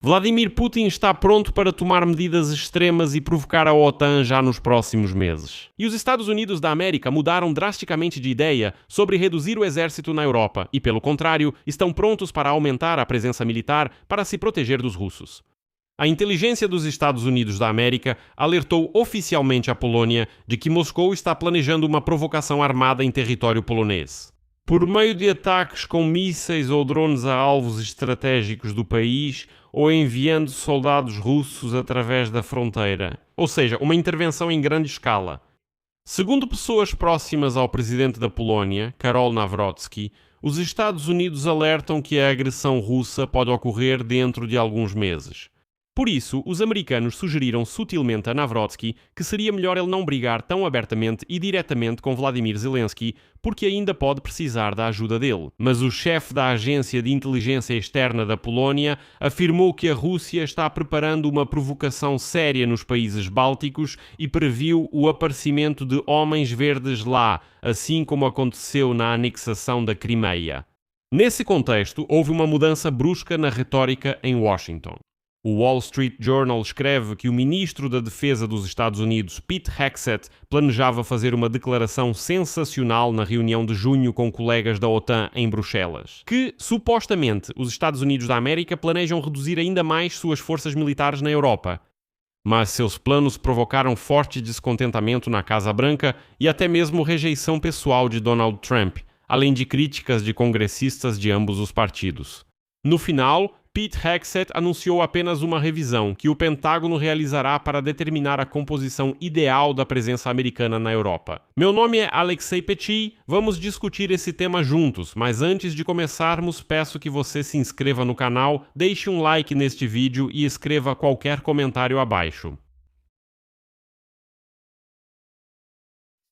Vladimir Putin está pronto para tomar medidas extremas e provocar a OTAN já nos próximos meses. E os Estados Unidos da América mudaram drasticamente de ideia sobre reduzir o exército na Europa e, pelo contrário, estão prontos para aumentar a presença militar para se proteger dos russos. A inteligência dos Estados Unidos da América alertou oficialmente a Polônia de que Moscou está planejando uma provocação armada em território polonês. Por meio de ataques com mísseis ou drones a alvos estratégicos do país ou enviando soldados russos através da fronteira. Ou seja, uma intervenção em grande escala. Segundo pessoas próximas ao presidente da Polónia, Karol Nawrocki, os Estados Unidos alertam que a agressão russa pode ocorrer dentro de alguns meses. Por isso, os americanos sugeriram sutilmente a Nawrocki que seria melhor ele não brigar tão abertamente e diretamente com Vladimir Zelensky, porque ainda pode precisar da ajuda dele. Mas o chefe da Agência de Inteligência Externa da Polónia afirmou que a Rússia está preparando uma provocação séria nos países bálticos e previu o aparecimento de homens verdes lá, assim como aconteceu na anexação da Crimeia. Nesse contexto, houve uma mudança brusca na retórica em Washington. O Wall Street Journal escreve que o ministro da Defesa dos Estados Unidos, Pete Hegseth, planejava fazer uma declaração sensacional na reunião de junho com colegas da OTAN em Bruxelas, que, supostamente, os Estados Unidos da América planejam reduzir ainda mais suas forças militares na Europa. Mas seus planos provocaram forte descontentamento na Casa Branca e até mesmo rejeição pessoal de Donald Trump, além de críticas de congressistas de ambos os partidos. No final, Pete Hegseth anunciou apenas uma revisão que o Pentágono realizará para determinar a composição ideal da presença americana na Europa. Meu nome é Alexei Petit, vamos discutir esse tema juntos, mas antes de começarmos, peço que você se inscreva no canal, deixe um like neste vídeo e escreva qualquer comentário abaixo.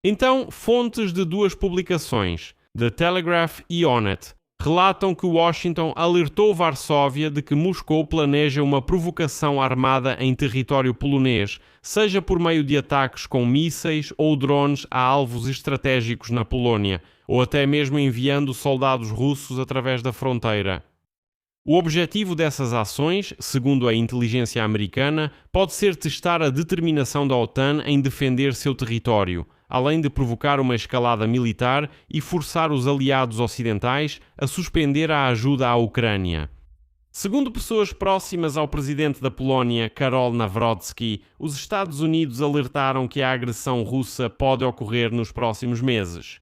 Então, fontes de duas publicações, The Telegraph e Onet, relatam que Washington alertou Varsóvia de que Moscou planeja uma provocação armada em território polonês, seja por meio de ataques com mísseis ou drones a alvos estratégicos na Polónia, ou até mesmo enviando soldados russos através da fronteira. O objetivo dessas ações, segundo a inteligência americana, pode ser testar a determinação da OTAN em defender seu território, além de provocar uma escalada militar e forçar os aliados ocidentais a suspender a ajuda à Ucrânia. Segundo pessoas próximas ao presidente da Polónia, Karol Nawrocki, os Estados Unidos alertaram que a agressão russa pode ocorrer nos próximos meses.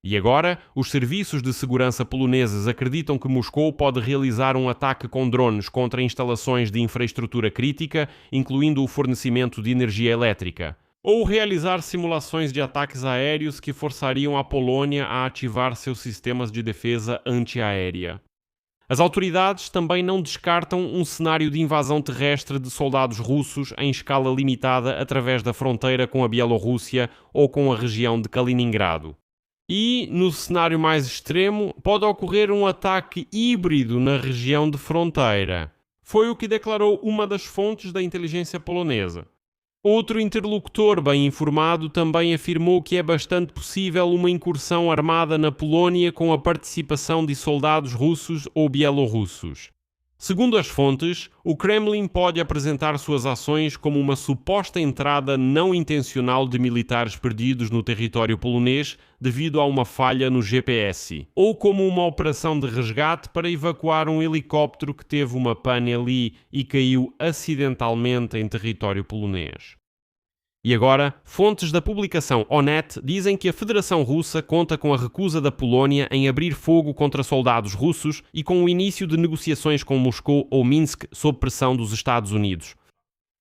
E agora, os serviços de segurança poloneses acreditam que Moscou pode realizar um ataque com drones contra instalações de infraestrutura crítica, incluindo o fornecimento de energia elétrica, ou realizar simulações de ataques aéreos que forçariam a Polônia a ativar seus sistemas de defesa antiaérea. As autoridades também não descartam um cenário de invasão terrestre de soldados russos em escala limitada através da fronteira com a Bielorrússia ou com a região de Kaliningrado. E, no cenário mais extremo, pode ocorrer um ataque híbrido na região de fronteira. Foi o que declarou uma das fontes da inteligência polonesa. Outro interlocutor bem informado também afirmou que é bastante possível uma incursão armada na Polónia com a participação de soldados russos ou bielorrussos. Segundo as fontes, o Kremlin pode apresentar suas ações como uma suposta entrada não intencional de militares perdidos no território polonês devido a uma falha no GPS, ou como uma operação de resgate para evacuar um helicóptero que teve uma pane ali e caiu acidentalmente em território polonês. E agora, fontes da publicação Onet dizem que a Federação Russa conta com a recusa da Polónia em abrir fogo contra soldados russos e com o início de negociações com Moscou ou Minsk sob pressão dos Estados Unidos.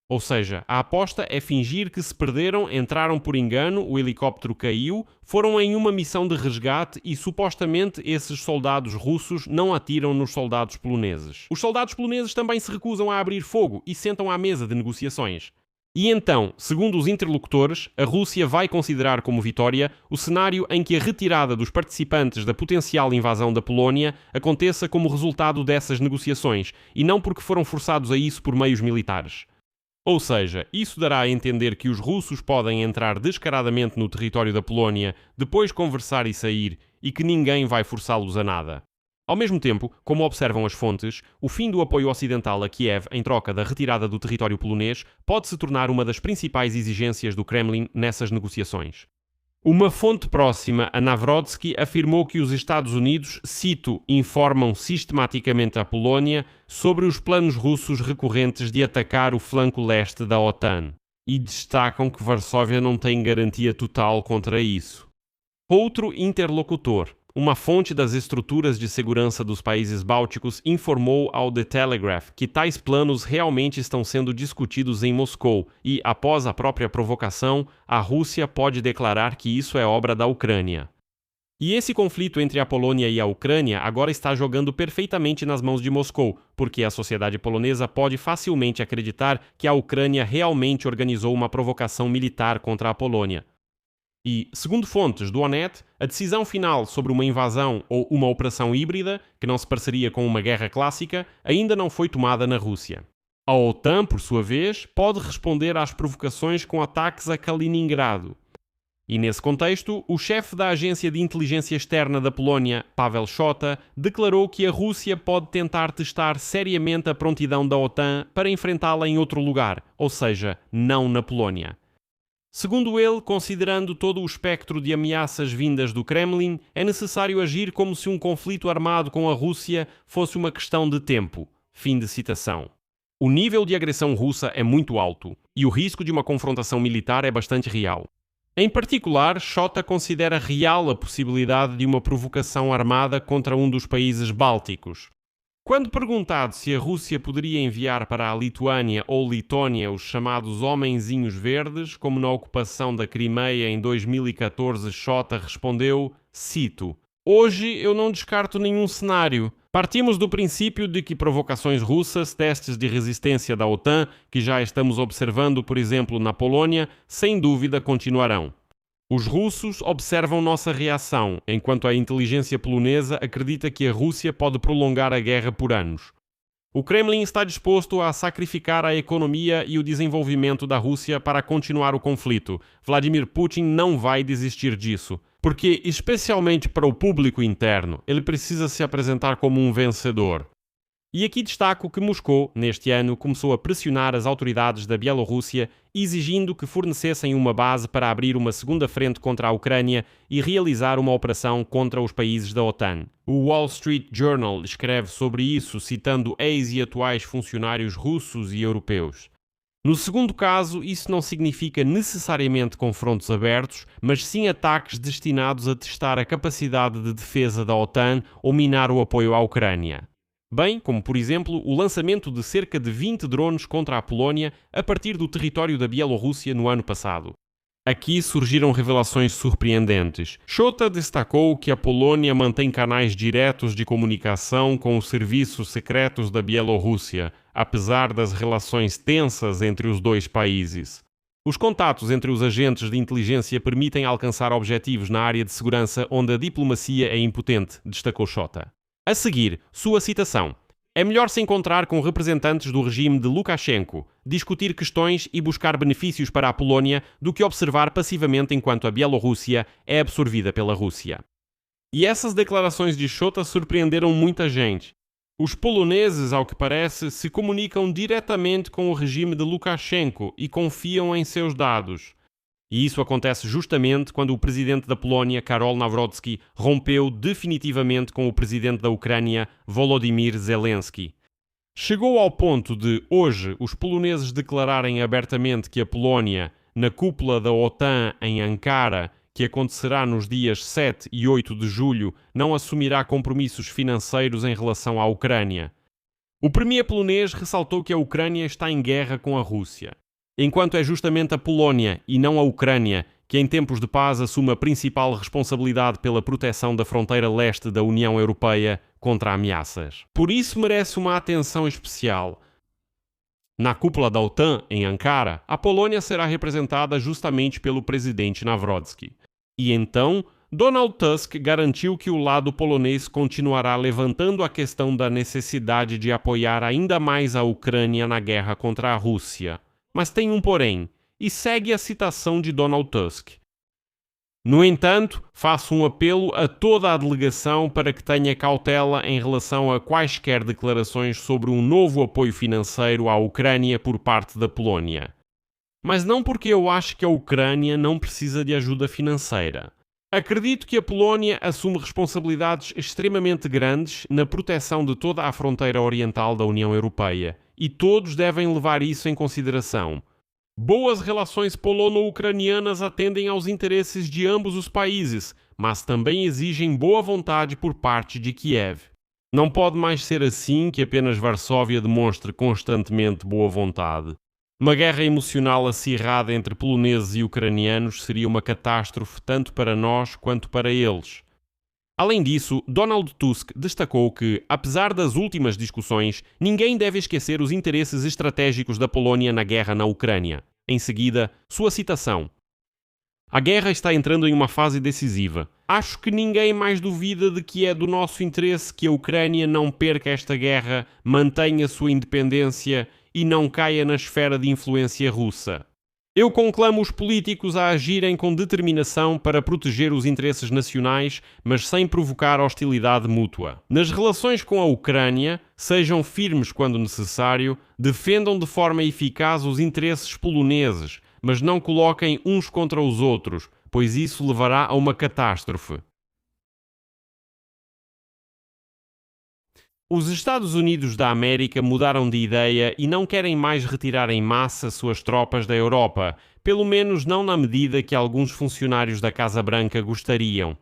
Ou seja, a aposta é fingir que se perderam, entraram por engano, o helicóptero caiu, foram em uma missão de resgate e supostamente esses soldados russos não atiram nos soldados poloneses. Os soldados poloneses também se recusam a abrir fogo e sentam à mesa de negociações. E então, segundo os interlocutores, a Rússia vai considerar como vitória o cenário em que a retirada dos participantes da potencial invasão da Polónia aconteça como resultado dessas negociações, e não porque foram forçados a isso por meios militares. Ou seja, isso dará a entender que os russos podem entrar descaradamente no território da Polónia, depois conversar e sair, e que ninguém vai forçá-los a nada. Ao mesmo tempo, como observam as fontes, o fim do apoio ocidental a Kiev em troca da retirada do território polonês pode se tornar uma das principais exigências do Kremlin nessas negociações. Uma fonte próxima a Nawrocki afirmou que os Estados Unidos, cito, informam sistematicamente a Polónia sobre os planos russos recorrentes de atacar o flanco leste da OTAN, e destacam que Varsóvia não tem garantia total contra isso. Outro interlocutor, uma fonte das estruturas de segurança dos países bálticos, informou ao The Telegraph que tais planos realmente estão sendo discutidos em Moscou e, após a própria provocação, a Rússia pode declarar que isso é obra da Ucrânia. E esse conflito entre a Polônia e a Ucrânia agora está jogando perfeitamente nas mãos de Moscou, porque a sociedade polonesa pode facilmente acreditar que a Ucrânia realmente organizou uma provocação militar contra a Polônia. E, segundo fontes do Onet, a decisão final sobre uma invasão ou uma operação híbrida, que não se pareceria com uma guerra clássica, ainda não foi tomada na Rússia. A OTAN, por sua vez, pode responder às provocações com ataques a Kaliningrado. E nesse contexto, o chefe da Agência de Inteligência Externa da Polónia, Pavel Szota, declarou que a Rússia pode tentar testar seriamente a prontidão da OTAN para enfrentá-la em outro lugar, ou seja, não na Polónia. Segundo ele, considerando todo o espectro de ameaças vindas do Kremlin, é necessário agir como se um conflito armado com a Rússia fosse uma questão de tempo. Fim de citação. O nível de agressão russa é muito alto e o risco de uma confrontação militar é bastante real. Em particular, Szota considera real a possibilidade de uma provocação armada contra um dos países bálticos. Quando perguntado se a Rússia poderia enviar para a Lituânia ou Letónia os chamados Homenzinhos Verdes, como na ocupação da Crimeia em 2014, Szota respondeu, cito, "Hoje eu não descarto nenhum cenário. Partimos do princípio de que provocações russas, testes de resistência da OTAN, que já estamos observando, por exemplo, na Polônia, sem dúvida continuarão. Os russos observam nossa reação, enquanto a inteligência polonesa acredita que a Rússia pode prolongar a guerra por anos. O Kremlin está disposto a sacrificar a economia e o desenvolvimento da Rússia para continuar o conflito. Vladimir Putin não vai desistir disso, porque, especialmente para o público interno, ele precisa se apresentar como um vencedor." E aqui destaco que Moscou, neste ano, começou a pressionar as autoridades da Bielorrússia, exigindo que fornecessem uma base para abrir uma segunda frente contra a Ucrânia e realizar uma operação contra os países da OTAN. O Wall Street Journal escreve sobre isso, citando ex e atuais funcionários russos e europeus. No segundo caso, isso não significa necessariamente confrontos abertos, mas sim ataques destinados a testar a capacidade de defesa da OTAN ou minar o apoio à Ucrânia. Bem como, por exemplo, o lançamento de cerca de 20 drones contra a Polónia a partir do território da Bielorrússia no ano passado. Aqui surgiram revelações surpreendentes. Szota destacou que a Polônia mantém canais diretos de comunicação com os serviços secretos da Bielorrússia, apesar das relações tensas entre os dois países. Os contatos entre os agentes de inteligência permitem alcançar objetivos na área de segurança onde a diplomacia é impotente, destacou Szota. A seguir, sua citação. "É melhor se encontrar com representantes do regime de Lukashenko, discutir questões e buscar benefícios para a Polónia do que observar passivamente enquanto a Bielorrússia é absorvida pela Rússia." E essas declarações de Szota surpreenderam muita gente. Os poloneses, ao que parece, se comunicam diretamente com o regime de Lukashenko e confiam em seus dados. E isso acontece justamente quando o presidente da Polónia, Karol Nawrocki, rompeu definitivamente com o presidente da Ucrânia, Volodymyr Zelensky. Chegou ao ponto de, hoje, os poloneses declararem abertamente que a Polónia, na cúpula da OTAN em Ankara, que acontecerá nos dias 7 e 8 de julho, não assumirá compromissos financeiros em relação à Ucrânia. O premier polonês ressaltou que a Ucrânia está em guerra com a Rússia, enquanto é justamente a Polónia e não a Ucrânia que em tempos de paz assume a principal responsabilidade pela proteção da fronteira leste da União Europeia contra ameaças. Por isso merece uma atenção especial. Na cúpula da OTAN, em Ankara, a Polônia será representada justamente pelo presidente Nawrocki. E então, Donald Tusk garantiu que o lado polonês continuará levantando a questão da necessidade de apoiar ainda mais a Ucrânia na guerra contra a Rússia. Mas tem um porém, e segue a citação de Donald Tusk. No entanto, faço um apelo a toda a delegação para que tenha cautela em relação a quaisquer declarações sobre um novo apoio financeiro à Ucrânia por parte da Polónia. Mas não porque eu acho que a Ucrânia não precisa de ajuda financeira. Acredito que a Polónia assume responsabilidades extremamente grandes na proteção de toda a fronteira oriental da União Europeia, e todos devem levar isso em consideração. Boas relações polono-ucranianas atendem aos interesses de ambos os países, mas também exigem boa vontade por parte de Kiev. Não pode mais ser assim que apenas Varsóvia demonstre constantemente boa vontade. Uma guerra emocional acirrada entre poloneses e ucranianos seria uma catástrofe tanto para nós quanto para eles. Além disso, Donald Tusk destacou que, apesar das últimas discussões, ninguém deve esquecer os interesses estratégicos da Polónia na guerra na Ucrânia. Em seguida, sua citação: "A guerra está entrando em uma fase decisiva. Acho que ninguém mais duvida de que é do nosso interesse que a Ucrânia não perca esta guerra, mantenha sua independência e não caia na esfera de influência russa. Eu conclamo os políticos a agirem com determinação para proteger os interesses nacionais, mas sem provocar hostilidade mútua. Nas relações com a Ucrânia, sejam firmes quando necessário, defendam de forma eficaz os interesses poloneses, mas não coloquem uns contra os outros, pois isso levará a uma catástrofe." Os Estados Unidos da América mudaram de ideia e não querem mais retirar em massa suas tropas da Europa, pelo menos não na medida que alguns funcionários da Casa Branca gostariam.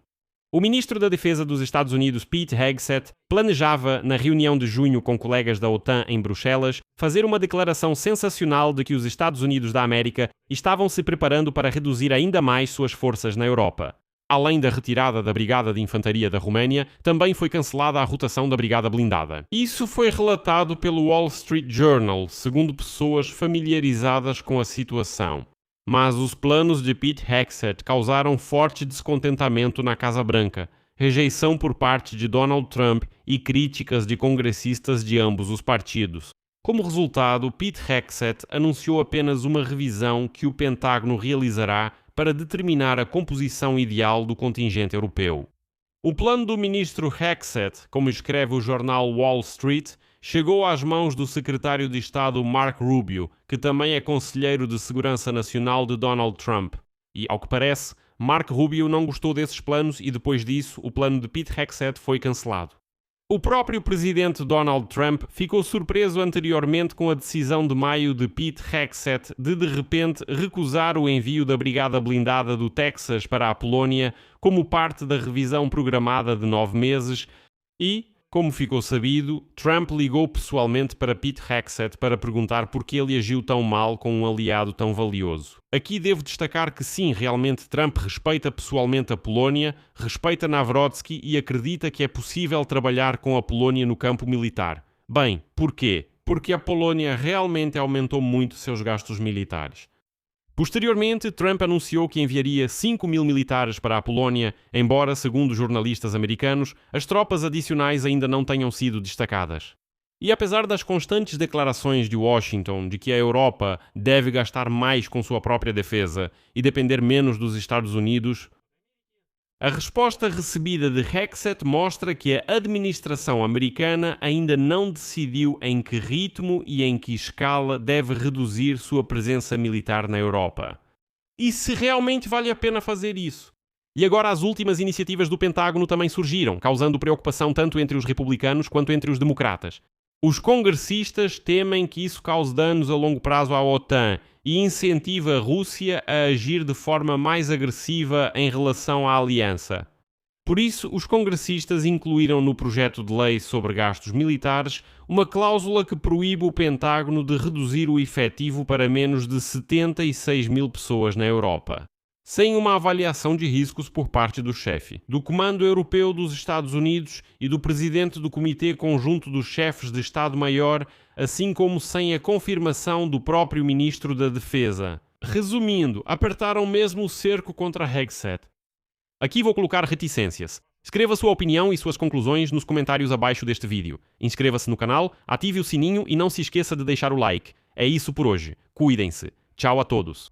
O ministro da Defesa dos Estados Unidos, Pete Hegseth, planejava, na reunião de junho com colegas da OTAN em Bruxelas, fazer uma declaração sensacional de que os Estados Unidos da América estavam se preparando para reduzir ainda mais suas forças na Europa. Além da retirada da Brigada de Infantaria da Roménia, também foi cancelada a rotação da Brigada Blindada. Isso foi relatado pelo Wall Street Journal, segundo pessoas familiarizadas com a situação. Mas os planos de Pete Hegseth causaram forte descontentamento na Casa Branca, rejeição por parte de Donald Trump e críticas de congressistas de ambos os partidos. Como resultado, Pete Hegseth anunciou apenas uma revisão que o Pentágono realizará para determinar a composição ideal do contingente europeu. O plano do ministro Hegseth, como escreve o jornal Wall Street, chegou às mãos do secretário de Estado Marco Rubio, que também é conselheiro de Segurança Nacional de Donald Trump. E, ao que parece, Marco Rubio não gostou desses planos e, depois disso, o plano de Pete Hegseth foi cancelado. O próprio presidente Donald Trump ficou surpreso anteriormente com a decisão de maio de Pete Hegseth de repente recusar o envio da Brigada Blindada do Texas para a Polónia como parte da revisão programada de 9 meses e, como ficou sabido, Trump ligou pessoalmente para Pete Hegseth para perguntar por que ele agiu tão mal com um aliado tão valioso. Aqui devo destacar que sim, realmente Trump respeita pessoalmente a Polónia, respeita Navrotsky e acredita que é possível trabalhar com a Polónia no campo militar. Bem, porquê? Porque a Polónia realmente aumentou muito seus gastos militares. Posteriormente, Trump anunciou que enviaria 5.000 militares para a Polónia, embora, segundo jornalistas americanos, as tropas adicionais ainda não tenham sido destacadas. E apesar das constantes declarações de Washington de que a Europa deve gastar mais com sua própria defesa e depender menos dos Estados Unidos, a resposta recebida de Hegseth mostra que a administração americana ainda não decidiu em que ritmo e em que escala deve reduzir sua presença militar na Europa. E se realmente vale a pena fazer isso? E agora as últimas iniciativas do Pentágono também surgiram, causando preocupação tanto entre os republicanos quanto entre os democratas. Os congressistas temem que isso cause danos a longo prazo à OTAN e incentiva a Rússia a agir de forma mais agressiva em relação à aliança. Por isso, os congressistas incluíram no projeto de lei sobre gastos militares uma cláusula que proíbe o Pentágono de reduzir o efetivo para menos de 76.000 pessoas na Europa, sem uma avaliação de riscos por parte do chefe, do Comando Europeu dos Estados Unidos e do presidente do Comitê Conjunto dos Chefes de Estado-Maior, assim como sem a confirmação do próprio Ministro da Defesa. Resumindo, apertaram mesmo o cerco contra Hegseth. Aqui vou colocar reticências. Escreva sua opinião e suas conclusões nos comentários abaixo deste vídeo. Inscreva-se no canal, ative o sininho e não se esqueça de deixar o like. É isso por hoje. Cuidem-se. Tchau a todos.